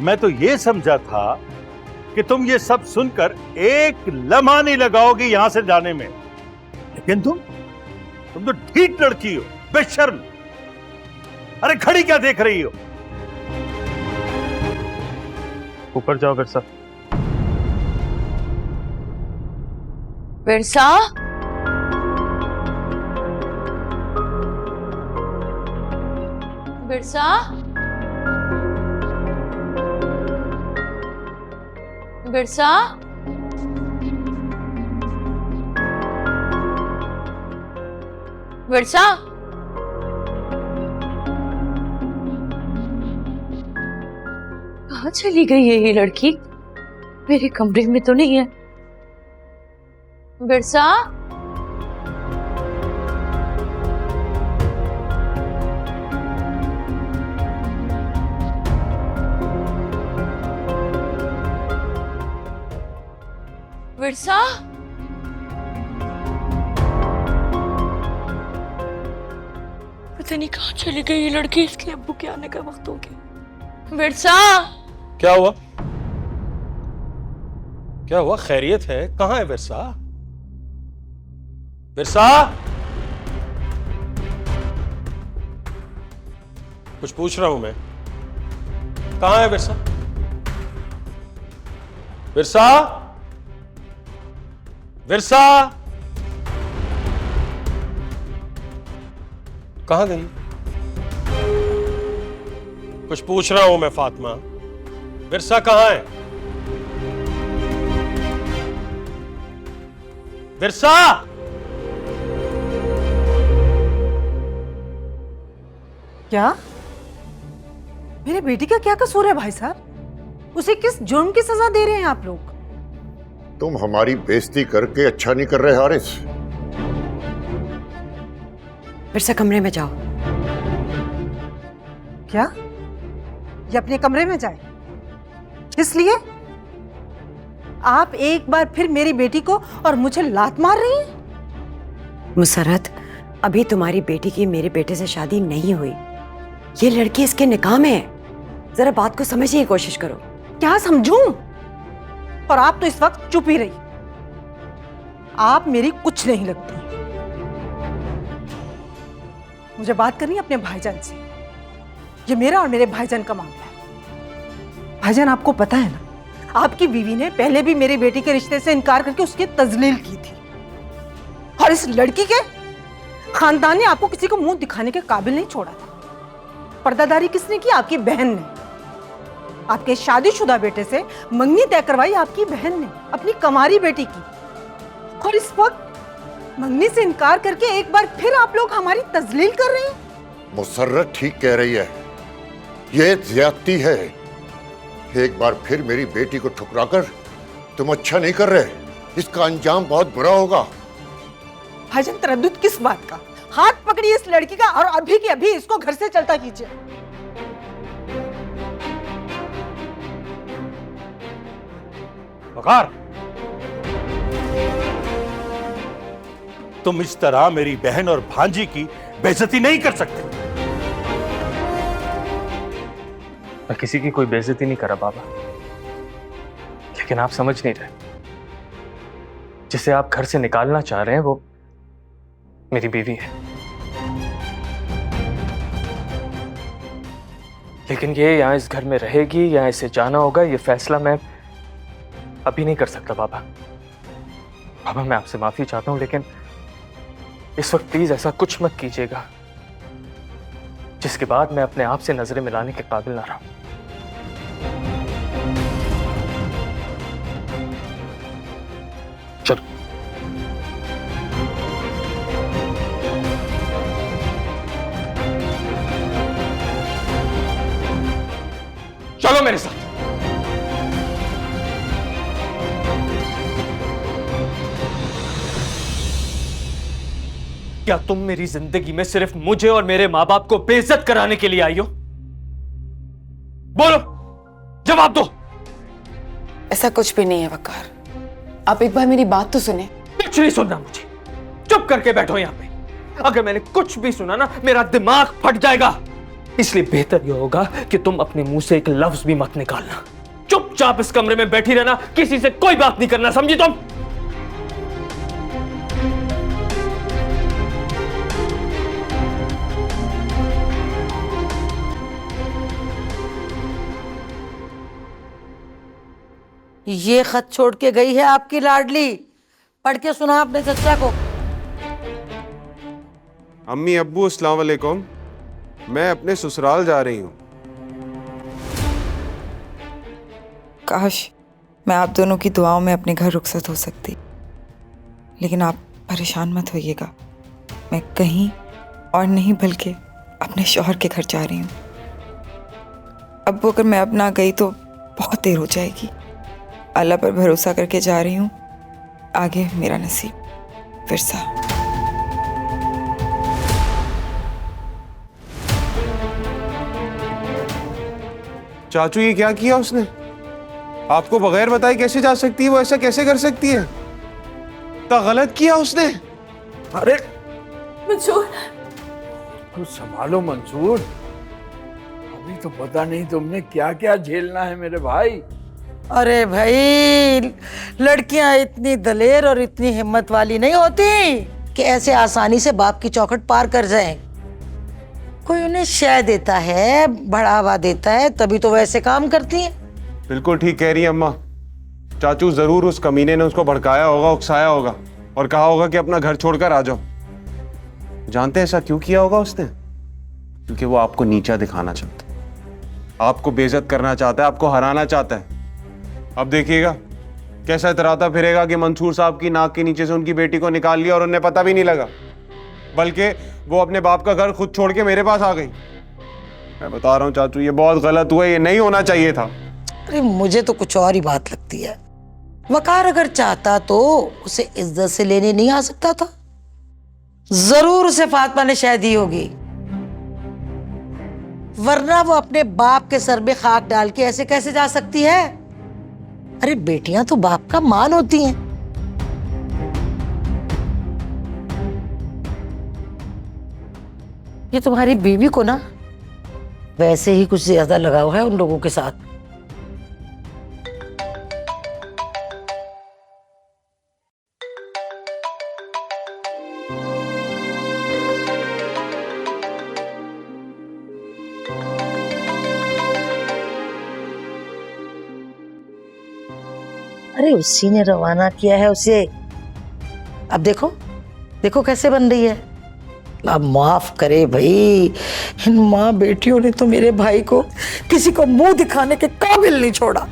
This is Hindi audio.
मैं तो ये समझा था कि तुम ये सब सुनकर एक लम्हा नहीं लगाओगी यहां से जाने में, लेकिन तुम तो ढीठ लड़की हो, बेशर्म। अरे खड़ी क्या देख रही हो? ऊपर जाओ बिरसा। बिरसा, बिरसा, बिरसा, बिरसा, कहाँ चली गई है ये लड़की? मेरे कमरे में तो नहीं है। बिरसा, बिरसा, पता नहीं कहाँ चली गई ये लड़की। इसके अब्बू के आने का वक्त हो गया। बिरसा, क्या हुआ? क्या हुआ? खैरियत है? कहां है बिरसा? बिरसा, कुछ पूछ रहा हूं मैं। कहां है बिरसा? बिरसा, बिरसा, कहां गई? कुछ पूछ रहा हूं मैं फातिमा। बिरसा कहां है? बिरसा, क्या? मेरे बेटी का क्या कसूर है भाई साहब? उसे किस जुर्म की सजा दे रहे हैं आप लोग? तुम हमारी बेइज्जती करके अच्छा नहीं कर रहे हारिस। बिरसा कमरे में जाओ। क्या? ये अपने कमरे में जाए? इसलिए आप एक बार फिर मेरी बेटी को और मुझे लात मार रही हैं? मुसर्रत, अभी तुम्हारी बेटी की मेरे बेटे से शादी नहीं हुई। ये लड़की इसके निकाह में है। जरा बात को समझने की कोशिश करो। क्या समझूं? और आप तो इस वक्त चुप ही रही। आप मेरी कुछ नहीं लगती। मुझे बात करनी है अपने भाईजान से। ये मेरा और मेरे भाईजान का मामला है। भाईजान, आपको पता है ना, आपकी बीवी ने पहले भी मेरी बेटी के रिश्ते से इनकार करके उसकी तजलील की थी। और इस लड़की के खानदान ने आपको किसी को मुंह दिखाने के काबिल नहीं छोड़ा था। पर्दादारी किसने की? आपकी बहन ने। आपके शादीशुदा बेटे से मंगनी तय करवाई आपकी बहन ने, अपनी कमारी बेटी की। और इस वक्त मंगनी से इनकार करके एक बार फिर आप लोग हमारी तजलील कर रहे हैं। मुसर्रत ठीक कह रही है, ये ज्यादती है। एक बार फिर मेरी बेटी को ठुकराकर तुम अच्छा नहीं कर रहे। इसका अंजाम बहुत बुरा होगा। भाईजान, तरद्दुद किस बात का? हाथ पकड़िए इस लड़की का और अभी के अभी इसको घर से चलता कीजिए। वकार, तुम इस तरह मेरी बहन और भांजी की बेइज्जती नहीं कर सकते। मैं किसी की कोई बेइज्जती नहीं करा बाबा, लेकिन आप समझ नहीं रहे। जिसे आप घर से निकालना चाह रहे हैं वो मेरी बीवी है। लेकिन ये यहां इस घर में रहेगी या इसे जाना होगा, ये फैसला मैं अभी नहीं कर सकता बाबा। बाबा, मैं आपसे माफी चाहता हूं, लेकिन इस वक्त प्लीज ऐसा कुछ मत कीजिएगा जिसके बाद मैं अपने आप से नजरें मिलाने के काबिल ना रहूं। चलो। चलो मेरे साथ। क्या तुम मेरी जिंदगी में सिर्फ मुझे और मेरे माँ बाप को बेइज्जत कराने के लिए आई हो? बोलो, जवाब दो। ऐसा कुछ भी नहीं है वकार। आप एक बार मेरी बात तो सुने। कुछ नहीं सुनना मुझे। चुप करके बैठो यहां पे। अगर मैंने कुछ भी सुना ना, मेरा दिमाग फट जाएगा। इसलिए बेहतर यह होगा कि तुम अपने मुंह से एक लफ्ज भी मत निकालना। चुपचाप इस कमरे में बैठी रहना, किसी से कोई बात नहीं करना, समझी तुम? ये खत छोड़ के गई है आपकी लाडली। पढ़ के सुना अपने चचा को। अम्मी अब्बू अस्सलाम वालेकुम, मैं अपने ससुराल जा रही हूँ। काश मैं आप दोनों की दुआओं में अपने घर रुखसत हो सकती, लेकिन आप परेशान मत होइएगा। मैं कहीं और नहीं बल्कि अपने शौहर के घर जा रही हूँ। अब अगर मैं अब ना गई तो बहुत देर हो जाएगी। अल्लाह पर भरोसा करके जा रही हूँ, आगे मेरा नसीब। फिरसा। चाचू ये क्या किया उसने? आपको बगैर बताए कैसे जा सकती है? वो ऐसा कैसे कर सकती है? इतना गलत किया उसने। अरे मंसूर, कुछ संभालो मंसूर, अभी तो पता नहीं तुमने क्या क्या झेलना है मेरे भाई। अरे भाई, लड़कियां इतनी दलेर और इतनी हिम्मत वाली नहीं होती कि ऐसे आसानी से बाप की चौखट पार कर जाएं। कोई उन्हें शय देता है, बढ़ावा देता है, तभी तो वैसे काम करती हैं। बिल्कुल ठीक कह रही है अम्मा। चाचू जरूर उस कमीने ने उसको भड़काया होगा, उकसाया होगा और कहा होगा कि अपना घर छोड़कर आ जाओ। जानते हैं ऐसा क्यों किया होगा उसने? क्योंकि वो आपको नीचा दिखाना चाहता है, आपको बेइज्जत करना चाहता है, आपको हराना चाहता है। अब देखिएगा कैसा इतराता फिरेगा कि मंसूर साहब की नाक के नीचे से उनकी बेटी को निकाल लिया और उन्हें पता भी नहीं लगा, बल्कि वो अपने बाप का घर खुद छोड़ के मेरे पास आ गई। मैं बता रहा हूँ चाचू, ये बहुत गलत हुआ, ये नहीं होना चाहिए था। अरे मुझे तो कुछ और ही बात लगती है। वकार अगर चाहता तो उसे इज्जत से लेने नहीं आ सकता था? जरूर उसे फातिमा ने शय दी होगी, वरना वो अपने बाप के सर में खाक डाल के ऐसे कैसे जा सकती है? अरे बेटियां तो बाप का मान होती हैं। ये तुम्हारी बीवी को ना वैसे ही कुछ ज्यादा लगाव है उन लोगों के साथ। अरे उसी ने रवाना किया है उसे। अब देखो देखो कैसे बन रही है। अब माफ करे भाई, इन माँ बेटियों ने तो मेरे भाई को किसी को मुंह दिखाने के काबिल नहीं छोड़ा।